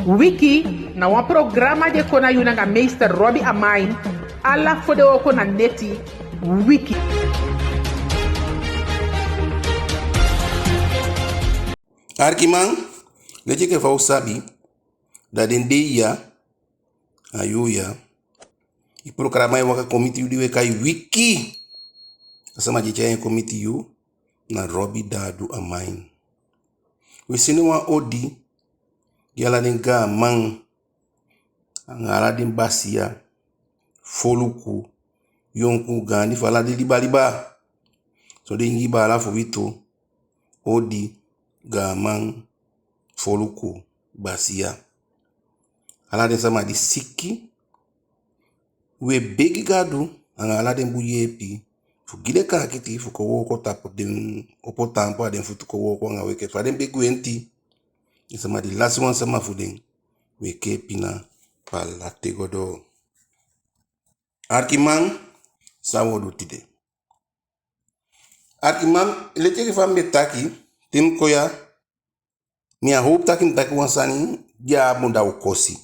Wiki na wan programa de kona yuna nga meester Robbie Amain alla fode oko na neti Wiki. Arkiman, leje ke fau sabi da dende ya ayuya i programa waka komiti udiwe kai Wiki asama jecha komiti yu na Robbie Dadu Amain. We sinu odi yala denga man ngala din basia foluku yonku gani fala de liba so de ngi bala fo vito odi gaman foluku basia ala de sama di siki we begi gadu ala de buyepi fu gile ka kiti fu ko woko tapo den opo tampo den fu ko woko nga weke fa den begu enti sama di last one sama fu den weke pina pala tegodo Arkiman sawodu tide Arkiman leke fa metaki tim koya mi a hope taki mtaki wansani ya munda ukosi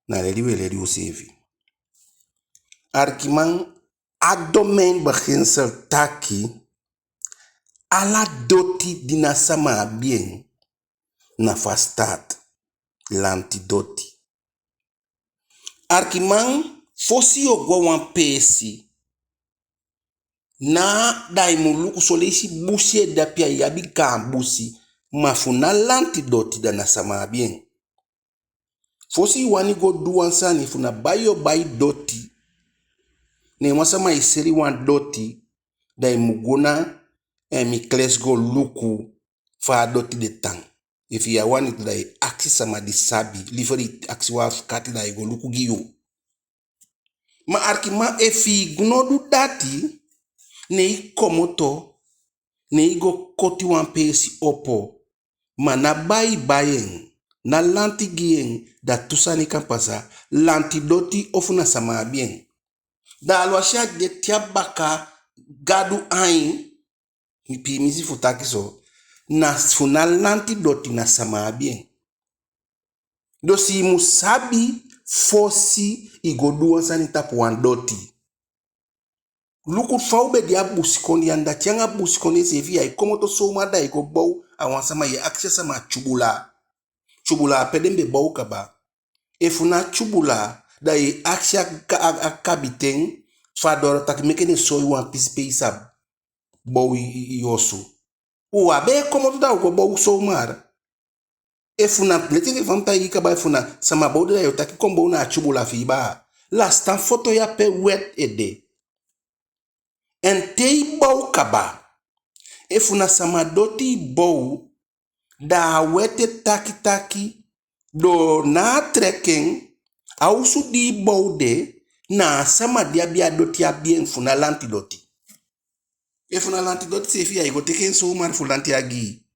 na leli usevi Arkiman adomen beginsel taki ala doti dina sama bien na fastat l'antidoti Arkiman fosi ogwa wan pesi na daimuluku solesi busi dapia yabi kambusi mafuna l'antidoti dana sama bien fosi wani go duwansani funa bayo bayi doti ne wasama iseri wan doti daimuguna mi kles go luku fa doti de tang if ya wani dai aksi sama di sabi liferi aksi wa kati dai go luku giyo ma Arkiman efi gnodu dati ne ikomoto ne igo koti wan pesi opo ma na bayen na lanti gien da tusani kampasa l'antidoti ofuna sama bien da alwasha de tiabaka gadu ain pi misi futaki so na funa l'antidoti na sama bien dosi musabi fosi igodu ansani tapu wandoti luku faube dia busikoni anda tianga busikoni sevi ya ikomoto soma da iko bow awansama ye access ma chubula pedembe bow kaba efuna chubula da ye access akabiten fador takimeke ne soy wan pispe isab bow yosu uwa be komoto da uko bow somar efuna letike vampa ikaba efuna sama bow da yo takikombo na chubula fiba last time photo ya pe wet ede en tei bow kaba efuna sama doti bow da wete taki do na trekking ausu di bow de na sama dia bia doti abien funa l'antidoti efuna l'antidoti sefi ya teken so mar fu lanti agi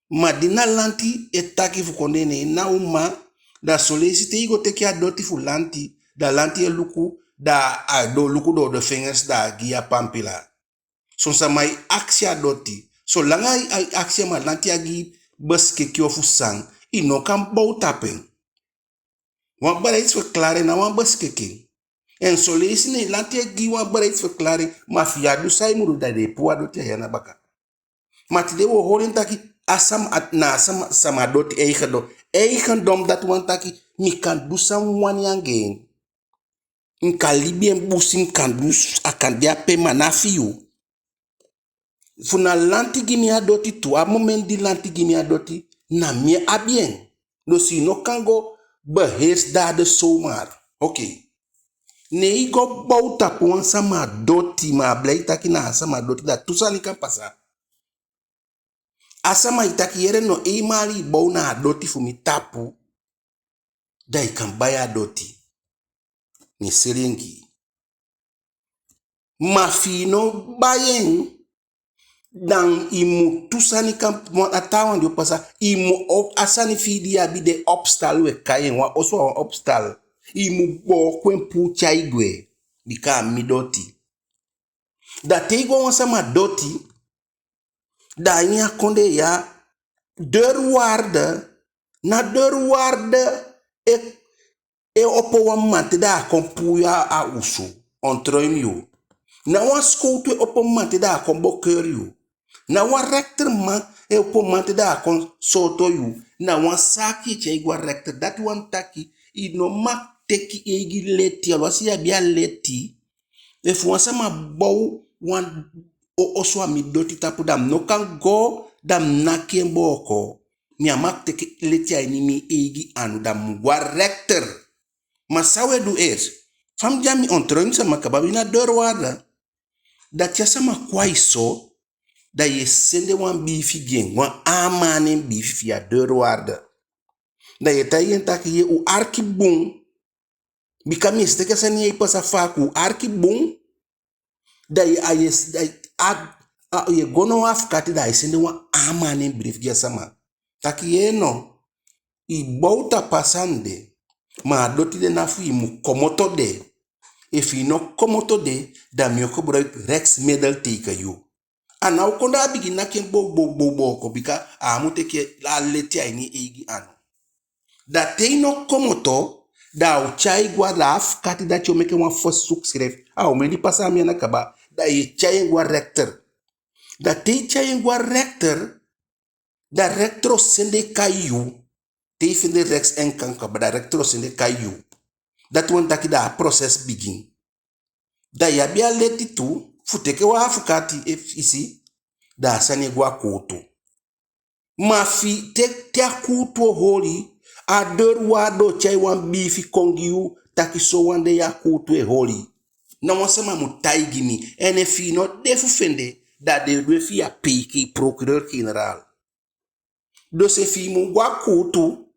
madina lanti etaki fu konene na uma da solicite igo teki adoti fu lanti da lanti luku da do luku do de fingers da gia pampila so samai aksia doti so langa aksia ma lanti agi baske kyo fu sang ino kan bow tapen wan bara is verklare na wan baske king en so lesine lanti agi wan bara is verklare mafia du sai muru da de puwa doti yana baka matide wo horin taki asam at na sama doti eigen dom dat wan taki mi kan du sam wan yangen Nkalibien busim kandus akandia pe manafiu. Funa lanti gimi adoti tu a moment di lanti gimi adoti na mie abien. No si no kango beheers da de somar. Okay. Ne igo bauta puan sama doti ma blaita kina sama doti da tusani kan pasa. Asama itaki yere no imali bau na doti fumi tapu da ikan baya doti. Ni siringi. Mafino bayen dan imu tusani kan atawan dio pasa imu asani fidi abi de obstal we kayen wa oso obstal imu bo kwen pucha igwe bika midoti da tego wasama doti da nya konde ya der warde Na deurwaarde e opo wan mante da kon puya a usu ontroim you. Na wan skoutu e opo mante da kon boker you. Na wan rector man e opo mante da kon soto you. Na wan saki che igwa rector dat wan taki i no mak teki egi leti alwasi ya bia leti. E fu wan sama bow wan oswa mi doti tapu dam no kan go dam nakien boko. Mi amak teki leti ay ni mi egi anu dam wa rector. Maar sawe du eerst. Fam jami ontroim sama kababi na deurwaarde. Dat je sama kwai so. Dat je sende wan bifi gen. Wan amane bifi via deurwaarde. Dat je tayen tak je u arki bung. Bika mis teke sen je pasa faku arki bung. Dat je gono afkati dat je sende wan amane brief gen sama. Tak je no. I bouta pasande. Ma doti de nafu i mu komoto de. If you no komoto de, dan mi gebruik rechtsmiddel tegen you. En nou kon daar begin na ken bo bika a moet ke la leti ai ni egi anu. Da te no komoto da u chai gwa laf kati da cho meke wan first suk schrijf. O me di pasa mi na kaba da ye chai gwa rector. Da te chai gwa rector da rector sende kayu. Te finde rechts en kanka ba da rector sende kayu. Dat wan taki da process begin. Da ya bia leti tu futeke wa afukati isi da sani gwa kutu. Ma fi te kutu holi a deurwaarde chai wan bifi kongiu taki so wande ya kutu e holi. Na wasema mutaigi mi ene fi no defu fende da de refi a peki procureur-generaal. Dus e fi mu gwa kutu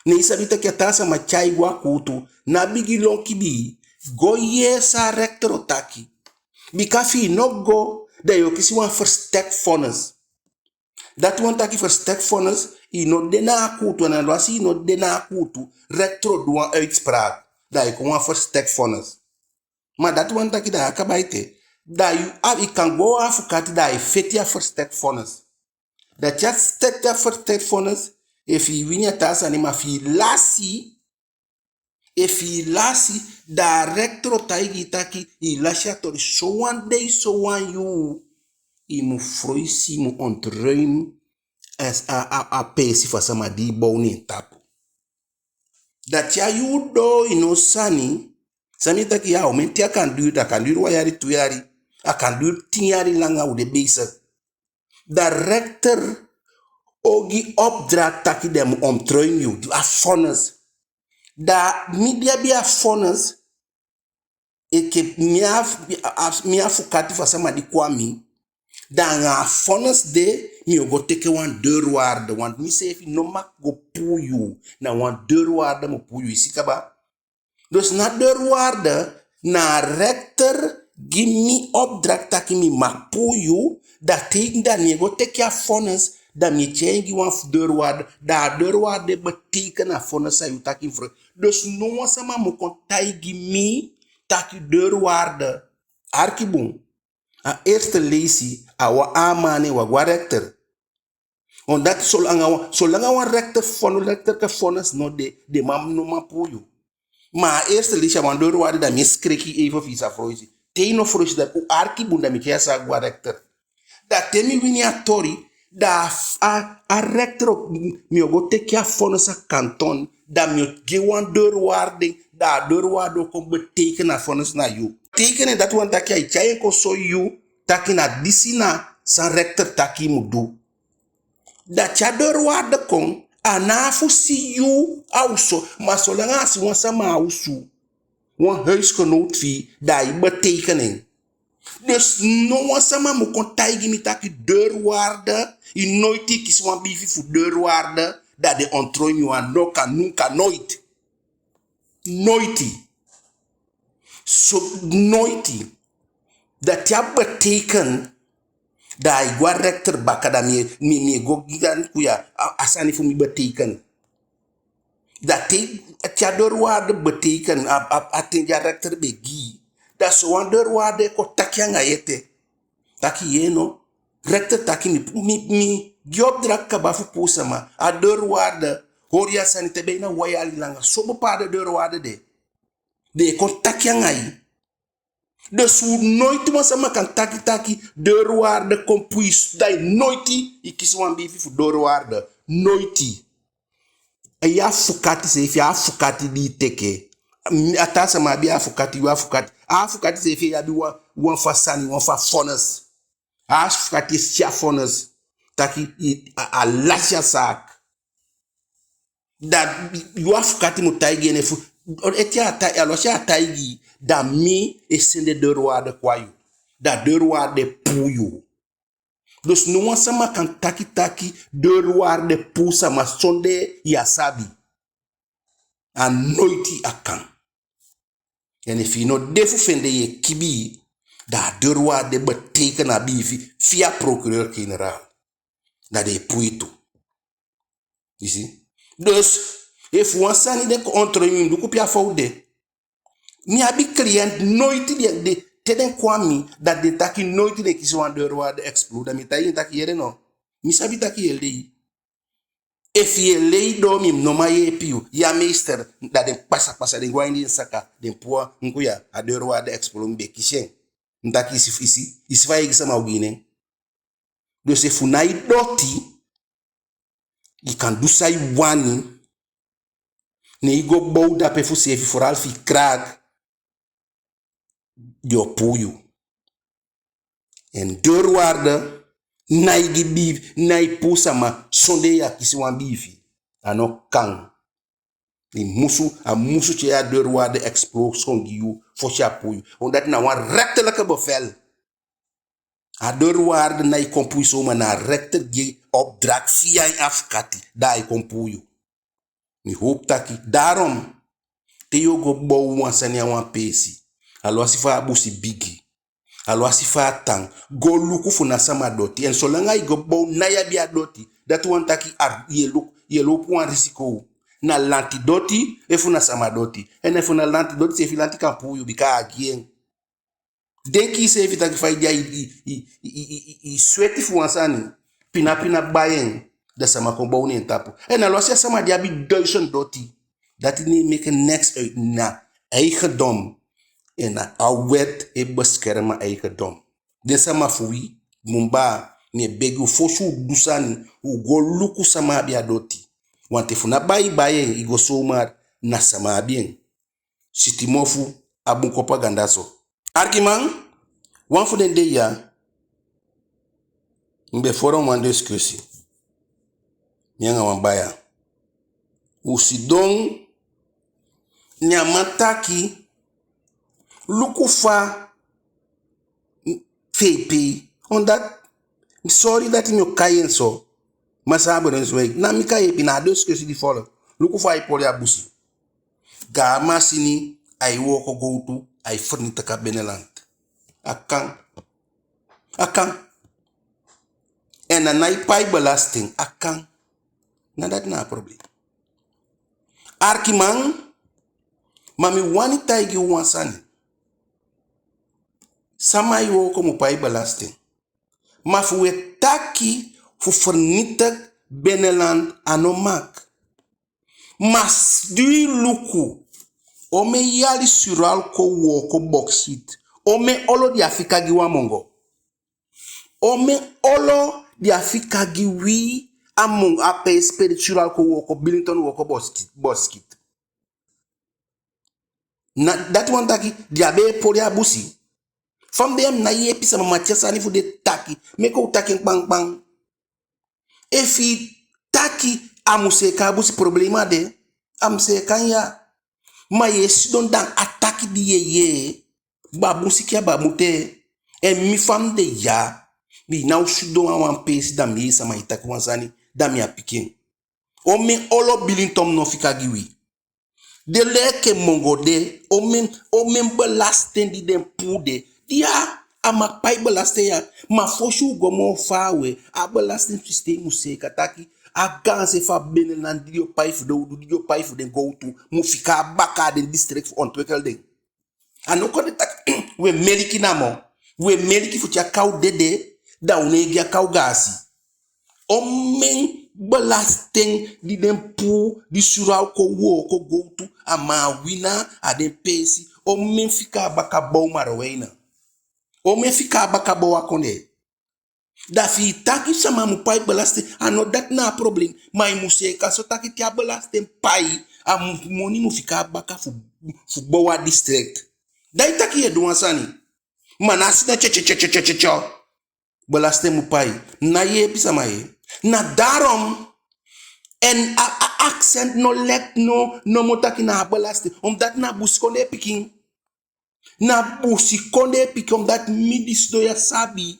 ne isabita kia tasa ma chai gwa kutu na bigi lonki bi go yesa rector otaki. Bika fi no go da yo kisi wan verstek vonnis. Dat wan taki verstek vonnis i no dena akutu en alwasi i no dena akutu rector doa uitspraak. Da je kon wan verstek vonnis. Maar dat wan taki da akabaite. Da you i kan go afukati da je fetia verstek vonnis. Dat je stek verstek vonnis if i winia tasa ni ma fi lasi. If i lasi, da rector taigi taki, i lasi tori so one day, so one you. I mu froisi mu ontruim as a pesi fa sama di boni tapu. Dat ya you do ino sani, sami taki ya o menti kan duur wa yari tu yari, kan duur 10 yari langa u de bezig. Da rector ogi opdracht taki dem ontruim you, die a vonnis. Da media bia vonnis ik mia fukati fa sama di kwami da nga vonnis de mi go teke wan deurwaarde want mi se fi no mak go puyu na wan deurwaarde mo puyu isikaba. Dus na deurwaarde na rector gimi opdracht taki mi mak puyu da tegen da ni go teke a vonnis da mi chengi wan deurwaarde da deurwaarde beteken na vonnis sa utaki vre. Dus no wan sama mo kon taigi mi taki deurwaarde arkibung a eerste lesi a wa amane wa gwa rector. Omdat zolang wan rector ka vonnis no de mam no ma puyu. Maar eerste lesi a wan deurwaarde da mi skreki even visa froisi. Te no froisi dat u arkibung da mi kia sa gwa rector. Da temi wini a tori da a rector mi go teki a vonnis a kanton da mi ge wan deurwaarde da deurwaarde kon beteken na vonnis na you. Tekenen dat wan taki ai chayen ko so you taki na disina san rector taki mudu. Da cha deurwaarde kon anafu si you also maar zolang as wan sama ausu wan huisgenoot fi da i betekenen. Dus no wan sama mo kon taigi mi taki deurwaarde i nooit kis wan bifi fu deurwaarde da de ontrooi mi wan no kan nunca nooit. Nooit. So nooit. Dat ja beteken da i gwa rector baka da mi go gigan kuya asani fu mi beteken. Dat ja deurwaarde beteken aten ja rector begi. Da so wan deurwaarde ko takya nga yete. Taki yeno rector taki mi giopdrak ka bafu pusama a deurwaarde Horia sanite be na wayali langa sobo pa de deurwaarde de kon takya ngai. Dus hoe nooit was sama kan taki deurwaarde kon puis dai noiti ikisi wan bifi fu deurwaarde noiti. E ya fukati se fi a fukati di teke. Ata sama bi a fukati wa fukati. A fukati se fi ya bi wan fa sani wan fa fonas. A fukati sia fonas taki a lasya sak. Da you fukati mo taigi ne fu etia ta alosha taigi da mi esende deurwaarde kwayu. Da deurwaarde puyu. Dus no wan sama kan taki deurwaarde pu sama sonde yasabi. An noiti akan. En if you no defu fende ye kibi da deurwaarde beteken na bifi via procureur-generaal. Da de puitu. You see? Dus if wan sani de contre yun du kupia faude. Mi abi client noiti de teden kwami dat de taki noiti de kisi wan deurwaarde explode. Mi tayi taki yere no. Mi sabi taki yelde yi. If ye lei do mi no ma ye piu ya meester dat de pasa de gwindi saka de poa nkuya a deurwaarde explode be kishen. Ntaki isi fa yegi sama ugine. Dus if unai doti you kan do sai wani ne igo bouda pe fu sefi foral fi krag dio puyu. En deurwaarde naigi bifi nai pusa ma sonde ya kisi wan bifi ano kang ni musu che ya deurwaarde explosion giu fo chapuyu omdat na wan rechtelijke bevel a deurwaarde nai kompuyu so ma na rechter opdracht via in afkati dai kompuyu mi hoop taki daarom te yogo bow wan sania wan pesi alo asifa abusi bigi alo asifa tang go luku funa sama doti en solanga igo bow na ya bia doti dat wan taki ar yelo point risiko na lantidoti e funa sama doti en e funa lantidoti se filanti kampuyu bika agien denki se evita ki fai dia i sweti fu wansani pina bayen da sama kombo ni tapu en alo asia sama dia bi 1000 doti dat ni make next na eigendom en a wet e beskerma eigendom de sama fui mumba ni begu foshu dusani u go luku sama bia doti wante funa bayen igo somar na sama bien sitimofu abun propaganda so argument wan fu den de ya mbe forum wan discussie mianga wan baya usidong nyamataki lukufa fepe on that sorry that in your kayen so masabren so na mi kaye bi na discussie di follow lukufa ipoli abusi ga masini ay woko go to ay furnita ka beneland akan en na nai pai belasting akan na dat na problem arkiman mami wani taigi wansani sama yo como pai belasting ma fu taki fu furnita beneland anomak mas du luku ome yali sural ko woko boxit ome olo di afika giwa mongo ome olo di afika giwi among ape spiritual ko woko Billington woko boskit na that one taki diabe poli abusi from them na ye pisa mamatia sani fu de taki meko taki bang efi taki amuseka abusi problema de amseka ya ma yes don dan ataki di ye babusi kia babute e mi fam de ya mi na usudo wan pesi da mi sama itaki wansani da mi apikin o me olo Billington no fika giwi de leke mongode o men belasten di den pude dia ama pai belasten ya ma foshu gomo fawe a belasten system museka taki a ganse fa beneland dio pai fu do dio pai fu den go to mu fika baka den district ontwikkel ding anoko de tak we meliki namo we meliki fu tia kau dede da unegi kau gasi o men belasting di den pu di surau ko wo ko go to ama wina a den pesi o men fika baka bo marwena o men fika baka bo akone da fi taki sama mu pai belasting ano dat na problem mai muse ka so taki tia belasting pai a moni mu fika baka fu bowa district dai taki e duansani manasi na che belasting mu pai na ye pisa mai na darom en accent no let no motaki na belasting omdat na buskonde piking na busikonde piking omdat midis do ya sabi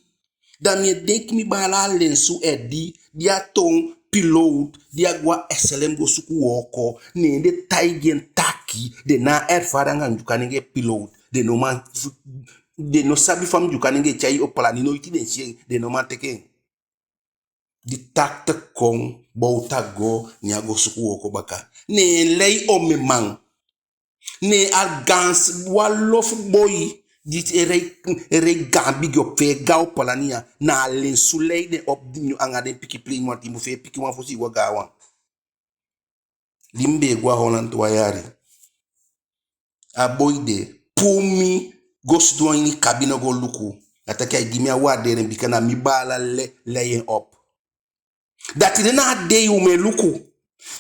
da me denk mi bala lensu edi dia ton piloot dia gwa SLM go suku woko ne de taigen taki de na erfaranga njukanenge piloot de no man de no sabi fam njukanenge chai opalani no iti den chie de no man teke di takte kong bauta go nyago suku woko baka ne lei omemang ne argans walof boy dit ere gambi go fe gao palania na len sulei de op dinyo angade piki plin wanti mu fe piki wan fosi wagawan limbe gwa Holland wayari a boy de pumi gos doini kabina go luku ataka gimi awade re bikana mi bala leyen op dat dena dey ume luku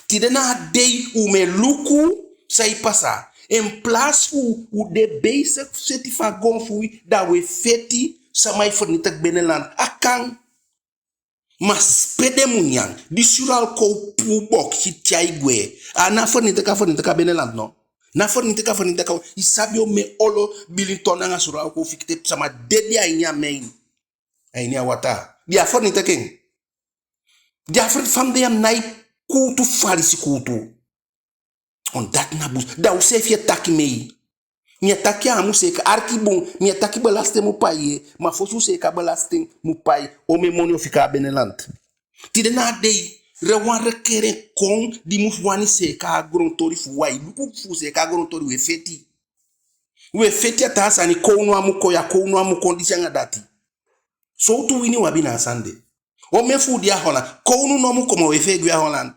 ti dena dey ume luku sai pasa en place où de basic certificat gonfui da we feti samai fornitak beneland akang mas pede munyan di sural ko pu bok hitiaigwe ana fornitak beneland no na fornitak isabio me olo bilinton nga sural ko fikite sama dedi ainya main ainya wata dia fornitak king dia fam de am nai kutu farisi kutu on dat na bus da usef ye taki mei mi ataki amu se ka arkibon mi ataki belaste mu pai ma fosu se ka belaste mu pai o me monio fika benelant ti de na dei rewan rekere kon di mu wani se ka grontori fu wai luku fu se ka grontori we feti ata sani ko no amu ko ya ko no amu condition dati so tu wini wabina sande o me fu dia Holland ko no amu ko mo we fe gwa Holland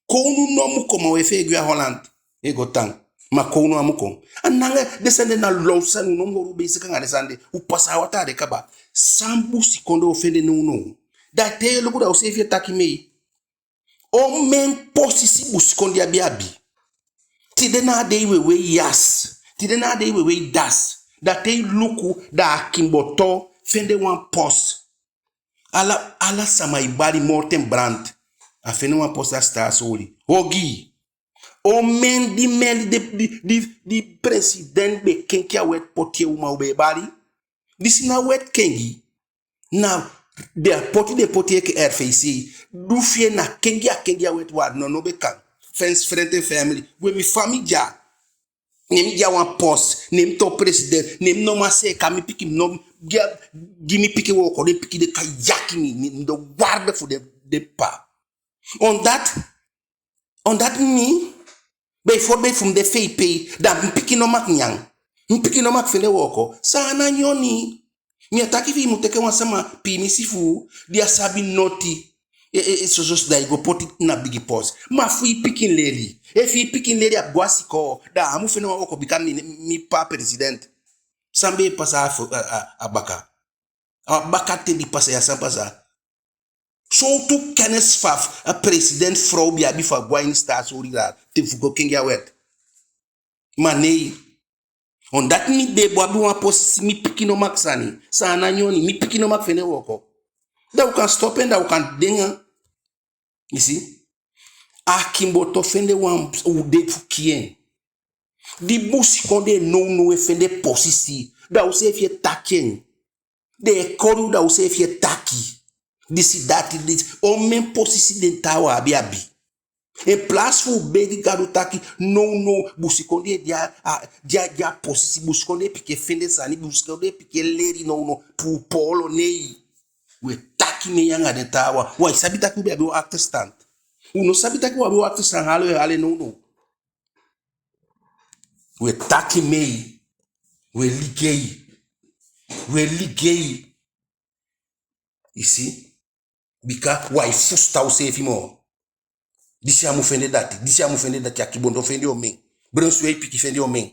ko no amu ko mo we fe gwa Holland ego tang ma ko no amuko ananga descende na losa no ngoro be sika ngare sande upasa wata de kaba sambu sikondo ofende no da te lo kuda osefie takime o men posisi busikondi abiabi ti de na de we yas ti de na de we das da te luku da kimboto fende one post ala sama ibali Morten Brand a fende one post star soli ogi o men di president be kenki a wet potie uma ube bali disi na wet kengi na de potie ke RFC du fie na kengi a wet wad no be kan frente family we mi family nem ja wan post nem to president nem no ma se kami piki no gimi piki wo ko de piki de kayaki ni the warde for the pa on that me be from the FP da mpiki no mak nyang mpiki no mak fende woko sana nyoni mi ataki fi muteke wansama pinisifu dia sabi noti so da go poti na bigi pause ma fi pikin leli fi pikin leli abwasi ko da amu fende woko bikam mi pa president sambe pasa abaka te di pasa ya pasa so tu kennis faf a president vrouw bia bi fa gwain staatsori da te fugo kengia wet manei on dat mi de boabi wan posisi mi pikino maksani sana nyoni mi pikino mak fene woko da u kan stop and da u kan denga you see akimboto fende wan u de fukien di busi konde no e fende posisi da u se fie taken de koru da u se fie taki disi dati dit o men posisi den tawa abiabi en place fu begi gadu taki no busikonde dia posisi busikonde pike fende sani busikonde pike leri no pu polo nei we taki me yanga den tawa wa sabita ku be o acte stand uno sabita ku o acte stand hale no we taki me we ligei you see Bika wai fusta usefi mo. Disi amu fende dati akibondo fende o men. Brunsway piki fende o men.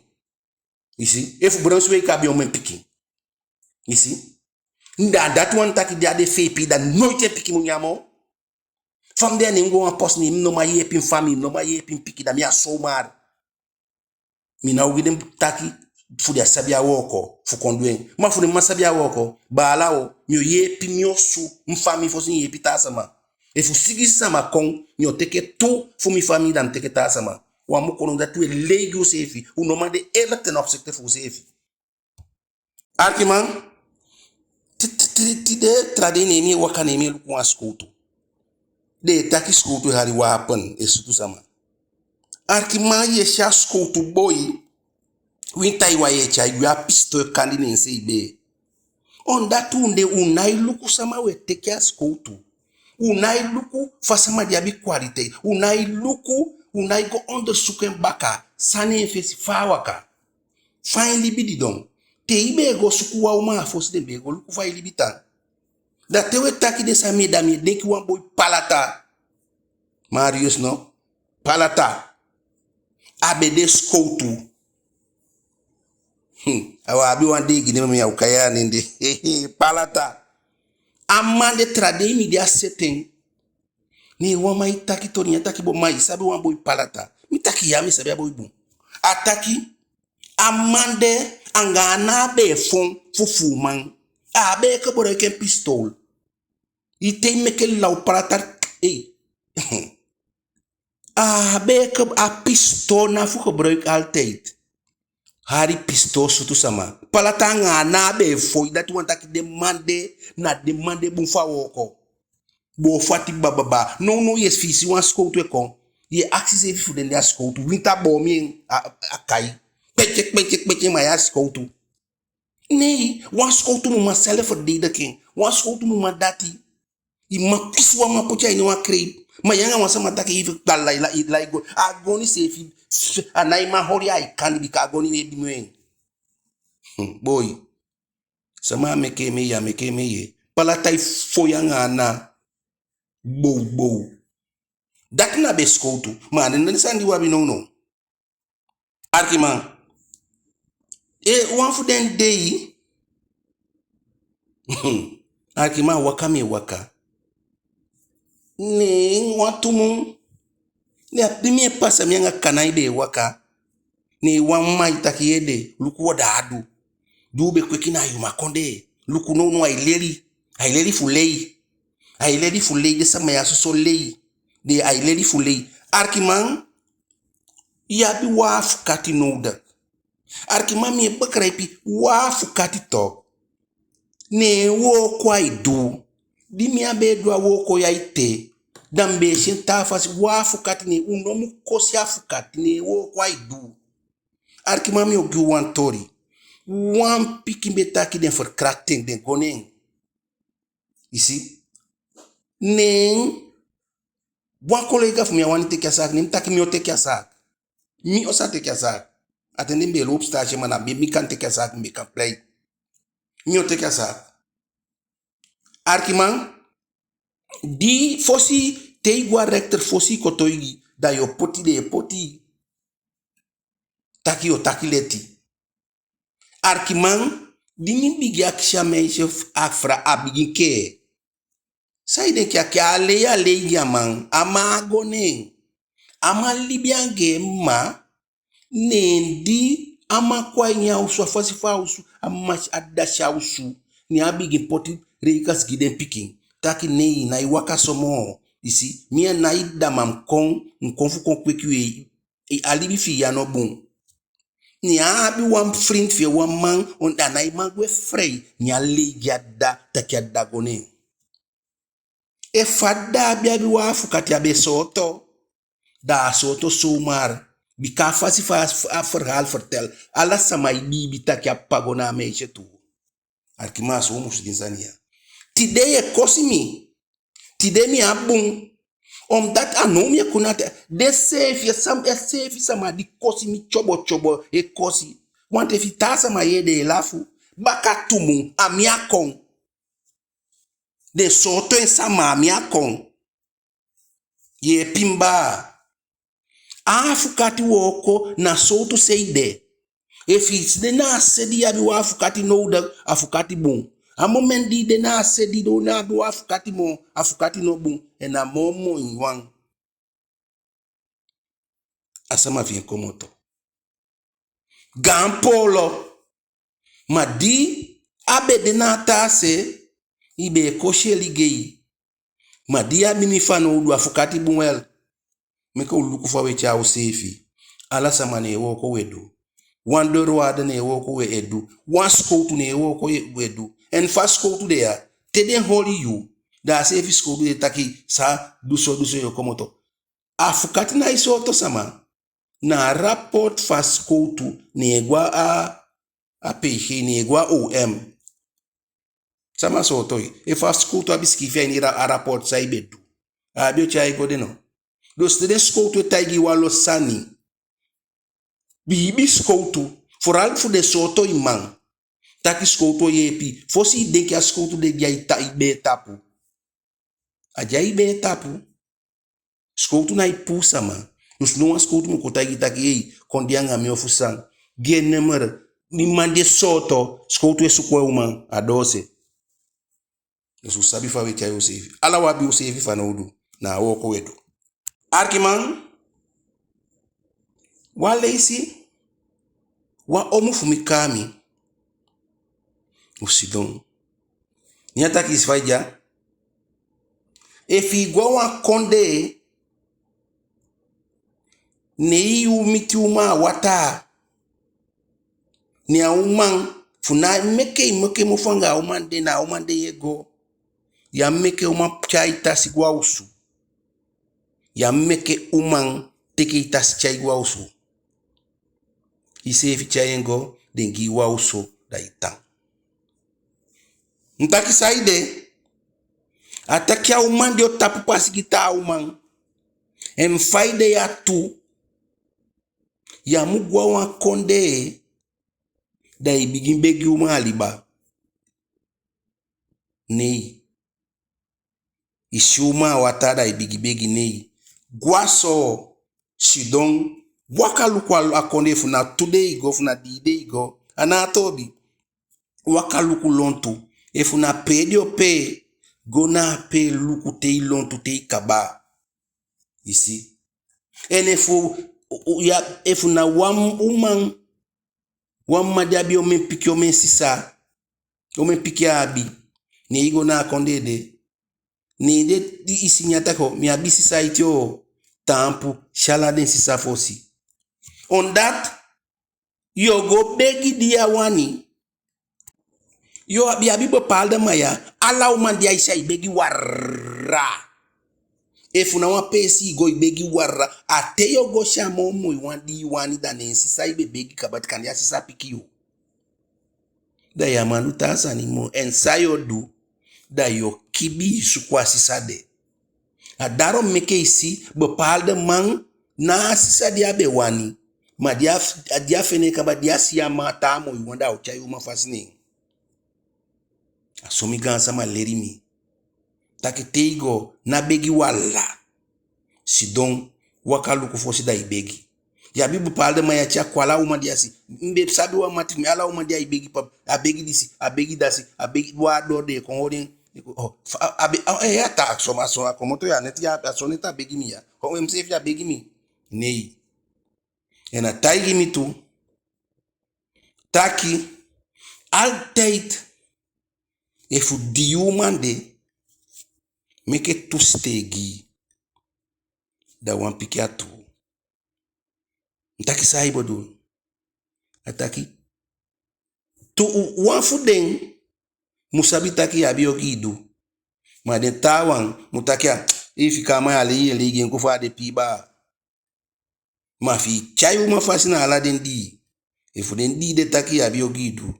You see? If Brunsway kabi o men piki. You see? Nda dat one taki dia de fepi da nooit piki mu nyamo. Fam de ni ngo post ni no ma yepin fami, no ma yepin piki da mi asomar. Mi na ugidem taki fu dia sabia woko fu kondwen. Ma fu de masabia woko bala o mi yepi mi osu mfami fo sin yepi tasama. E fu sigi sama kon nyo teke tu fu mi fami dan teke tasama. Wa mu kono dat we lego sefi. U no ma de ele ten opzichte fu sefi. Arkiman de tradine mi wakane mi luku askutu. De taki skutu hari wapen esutu sama. Arkiman ye sha skutu boy. Wintai wa ye cha yu pisto kandine nse ibe. On datunde unai luku sama we teke askutu. Unai luku fasama diabi kwalite. Unai luku unai go onderzoeken baka. Sane fesi fawaka. Fain libidi don. Te ibe go suku wa uma fosi de bego luku fain libitan. Da tewe taki de sa medami deki wan boy palata. Marius no? Palata. Abede skoutu. Awa abi wan degi ne me ukaya ninde. Palata. Amande trade mi dia setting. Ni wan mai taki tori ataki bo mai sabi wan boy palata. Mi taki ya mi sabi boy bu. Ataki amande angana be fon fufu man. Abe ke bore ken pistol. Ite meke lau palata Abe ke a pistol na fu gebruik altijd. Hari pistol sutu sama. Palata ngana be foi dat wan taki demande bun fa woko. Bo fati bababa. No yes fisi wan skoutu ekon. Ye axis evi fu den ya skoutu. Winta bo mi akai. Petje ma ya skoutu. Nee, wan skoutu mu ma self verdedigen. Wan skoutu mu ma dati. Ima kiswa ma pocha ini wan krei. Ma yanga wan sama taki hivi la go. Agoni sefi. Anai ma hori ai kandi bika agoni ne dimwen. Boy. Sama meke me ye. Palatai foyanga na. Bow. Dat na beskoutu. Ma den sandi wabi no. Arkiman. Wan fu den day. Arkiman waka. Ne watumu. Ne apimi pasa mianga kanai be waka. Ne wan mai takiede. Luku wada adu. Dube kwekina yuma konde. Luku no aileri. Aileri fulei. Aileri fulei de sama ya so lei. De aileri fulei. Arkiman. Yabi waf kati noda. Arkiman mi bakraipi waf kati tok. Ne wo kwai du. Di mi abedwa wo ko ya ite. Dambe shin tafas wafu kati ne unomu kosi afu kati ne wo kwai du. Arkiman mi ogi wan tori. Wan piki betaki den verkrachting den koning. You see? Nee. Wan collega fu mi wan teki asak. Nem taki mi o teki asak. Mi osa teki asak. Atende mbe loop stage mana mi kan teki asak mi kan play. Mi o teki asak. Arkiman. Di fosi teigwa rector fosi kotoigi. Da yo poti de poti. Taki o taki leti. Arkiman. Di mi bigi akisha meisje afra abigin ke. Sai de kia ale yaman. Ama agone. Ama libiange ma. Nendi. Ama kwa nyausu. Afasi fausu. Ama adasha usu. Ni abigin poti. Reikas giden picking. Taki nei na iwaka somo. You see? Mia na idamam nkonfu kwekwe. Alibi fi ya no bon. Ni abi wan friend fi wan man. On na imagwe frey. Ni ale yada takia dagone. E fada abi wafu kati abe soto. Da soto somar. Bika fasi verhaal vertel. Alla samai bibi takia pagona meisje tu. Arkiman so musu dinsania. Tideye kosimi. Tide mi abung. Omdat anom ya kunate. De sefi sama di kosimi chobo e kosi. Want if itasa ma ye de lafu. Baka tumu amiakong. de soto en sama miakon ye pimba afukati woko na soto seide efis de na sedi abi wa afukati no da afukati bon a moment di de na sedi do na bi wa afukati mo afukati no bon ena momo inwang asama vien komoto gampolo madi abe de na tase ibe koshe ligei madi abi ni fano do afukati bon meka uluku fa we cha usefi ala samane woko wedu wandoro wada ne woko we edu one school to ne woko wedu and fast school to there te den holy you da sefi school de taki sa duso yo komoto afukati na isoto sama na rapport fast school to ne gwa a pehe ne gwa om sama soto e fast school to abiski fi ni rapport sa ibedu abio cha igode no dos de skoutu taigi walo sani bibi skoutu foral fu de soto imang taki skoutu yepi fosi denki a skoutu de jaita ibe tapu aja ibe tapu skoutu na ipusa ma dus no skoutu mo kotagi taki ei kondianga mi ofusan genemer ni mande soto skoutu esukwe uma adose dus sabi fa we chayo sevi ala wabi usevi fa naudu na woko wedu Arkiman, wa leisi, wa omu fumikami, usidon. Nyata kisfaja, efi gwa wa konde, ne yu mitiuma wata, ni a umang, funa meke mufanga umande na umande yego, ya meke uma chaita sigwa usu. Ya meke umang teke itas chai wausu. Ise efi chayengo dengi wausu da itang. Ntaki saide. Atakia umang dio tapu pasi kita umang. Faide ya tu. Ya mugwa wa konde. Da ibigin begi umang aliba. Nei. Isi umang watada ibigi begi nei. Guaso sidon wakaluku akonde funa today go funa dide go anatobi wakaluku lontu e funa pedio pe gona pe luku te lontu te kaba isi enefu ya efuna wam umang wam madiabi o men piki o men sisa o men piki abi ne igo na akonde de ni de isi nyata ko mi abisi site yo tampu shaladen sisa fosi on that yo go begi dia wani yo abi bo palda maya ala man dia isa ibegi warra efuna wa pesi go ibegi warra ate yo go shamo mo wani da nensi sai begi kabat kan ya sisa pikiyo da ya manu tasa ni mo ensayo du da yo kibi sukwa sisade adaro meke isi bepal de mang na sisa dia be wani ma dia fene kaba dia siya mata mo wanda o chayu ma fasini asomi gansa ma lerimi takiteigo na begi wala sidon wakalu ko fosi da ibegi ya bibu palde ma ya cha kwala uma dia si mbe sabi wa matimi ala uma dia ibegi pap abegi disi abegi dasi abegi wa do de ko hodin ya ta so komoto ya net ya soneta begi mi ya ko msef ya begi mi nei ena taigi mi tu taki altijd efu diumande meke tu stegi da wan piki atu ntaki saibo do ataki tu wan fuden musabi taki abio gidu ma den tawan mutakia ifi kama ali ligi nkufa de piba ma fi chayu ma fasina ala den di efu den di de taki abio gidu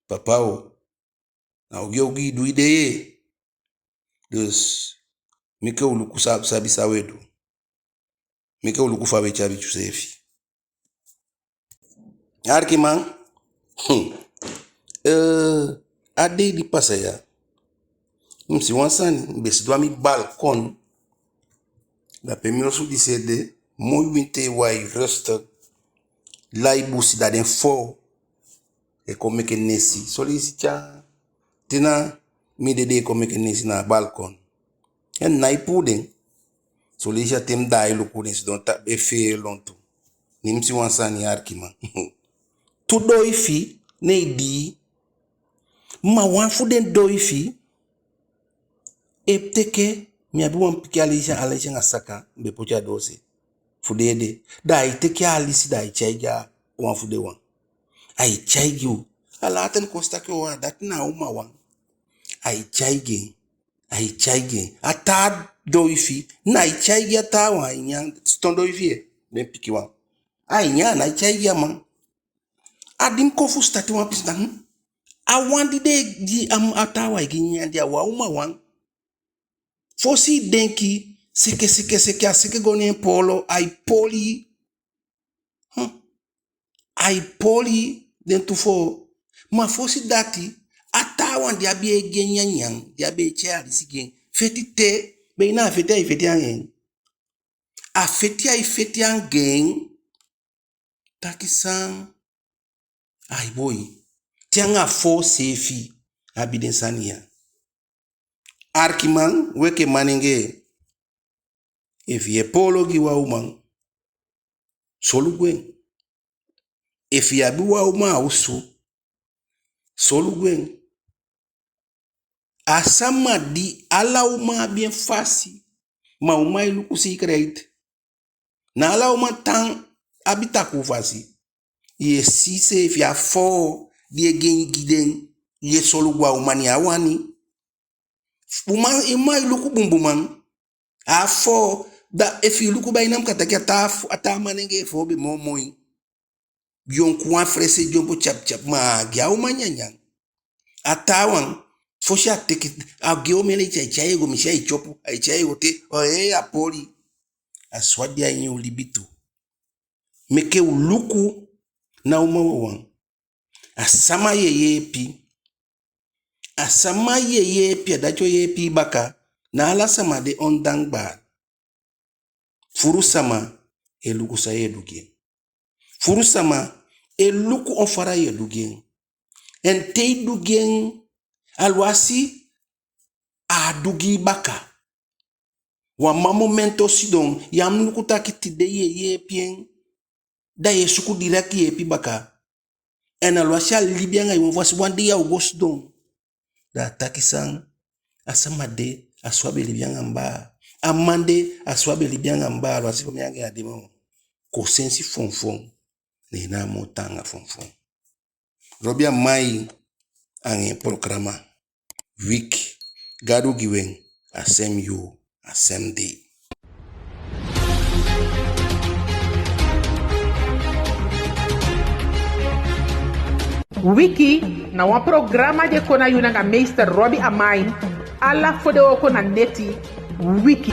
papao na ogio gidu ideye dus mike uluku sabi sawedu mike uluku fa bechabi chusefi arkiman ade di pasaya Msi wansani besidwa mi balkon. Da pemio su di sede moi winte wai rustig. Lai busi da den fo. E kom meke nesi. Solisi cha. Tina mi dede kom meke nesi na balkon. En nai puden. Solisi tem dai luku nesi don ta befe lontu. Nimsi wansani arkima. Tu doi fi ne di. Ma wan fuden doi fi. Epteke mi abi wan piki alisha nga saka be pocha dose. Fudede. Da iteke alisi da ichaiga wan fude wan. Ai chaigi alaten kosta ke wa dat na uma wan. Ai chaigi. Ata doifi na ichaigi ata wan inya ston doifi ben piki wan. Ai nya na ichaigi man. Adim kofu stati wan pisa awandi de di ata wa iginya dia wa uma wan. Fosi denki seke goni polo ai poli den tufo ma fosi dati atawan dia be genyanyan dia be che alisi gen feti te be na feti an a feti an gen takisan ai boy tianga fo sefi abiden sania Arkiman weke manenge if ye polo gi wa uman solugwen if ye abi wa uma usu solugwen asama di ala uma bien fasi ma uma iluku secret na ala uma tan abita ku fasi ye si se if ya fo die gen giden ye solugwa umani awani ima iluku bumbuman afo da efi iluku ba inam kataki ata manenge fo be momoi yonku afrese jombo chap ma gya umanyanya atawan fo sha teke agyo mele chaigo mi shai chopu ai chaigo te o apoli aswadia yin ulibitu meke uluku na umawan asama yeye pi adacho ye pi baka na ala sama de ondangba furu sama eluku sa edugen furu sama eluku onfara edugen en te dugen alwasi adugi baka wa momento sidon yam luku takiti de ye pien da ye suku direct ye pi baka en alwasi libianga yon voici wandi ya ugosdon da takisan asama de aswabe libianga mba amande aswabe libianga mba alwasi pomianga ya demo ko sensi fonfon ne na motanga fonfon robia mai ange programa week gadu giwen asem you asem day Wiki na wa programa de kona yuna nga meester Robbie Amain ala fode oko na neti Wiki.